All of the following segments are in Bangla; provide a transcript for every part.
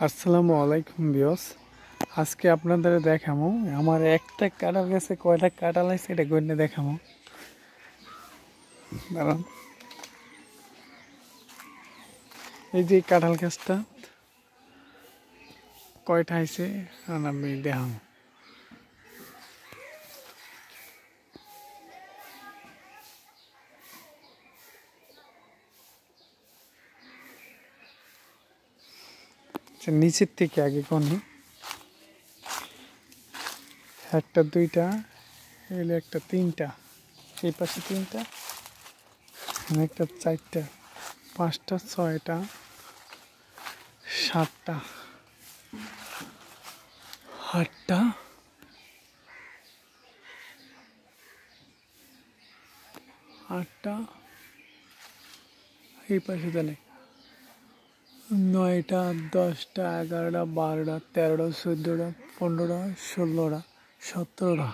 আসসালামু আলাইকুম ভিউয়ার্স। আজকে আপনাদের দেখামো আমার একটা কাঁঠাল গাছে কয়টা কাঁঠাল আছে এটা গণে দেখামো। দাঁড়ান, এই যে কাঁঠাল গাছটা কয়টা আছে আমি দেখামো। নিচের থেকে আগে কোনি একটা দুইটা এলে একটা তিনটা, এই পাশে তিনটা, একটা চারটা, পাঁচটা, ছয়টা, সাতটা, আটটা, এই পাশে তাহলে 9টা, 10টা, 11টা, 12টা, 13টা, 14টা, 15টা, 16টা, 17টা,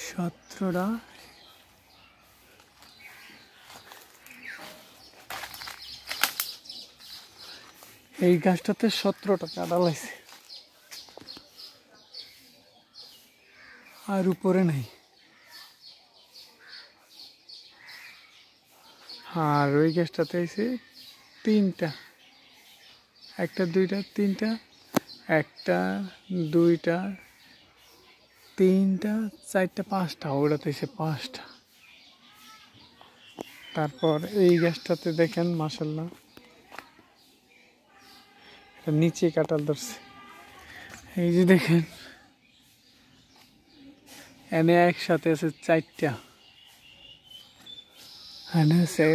17টা, এই গাছটাতে 17টা কাঁঠাল আছে, আর উপরে নাই। আর ওই গাছটাতে আছে তিনটা, একটা দুইটা তিনটা, একটা দুইটা তিনটা চারটা পাঁচটা, ওটাতে এসে পাঁচটা। তারপর এই গাছটাতে দেখেন মাশাআল্লাহ নিচে কাঁঠাল ধরছে, এই যে দেখেন এনে একসাথে আছে চারটা, এনে আছে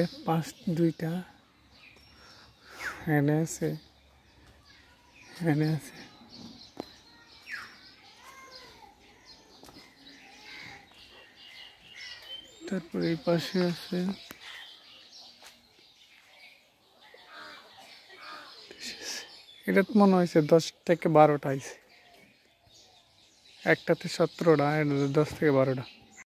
দুইটা, এনে আছে, এনে আছে, তারপর এই পাশে আছে, এটা মনে হয়েছে 10 থেকে 12টা আছে, একটাতে 17টা, এটা 10 থেকে 12টা।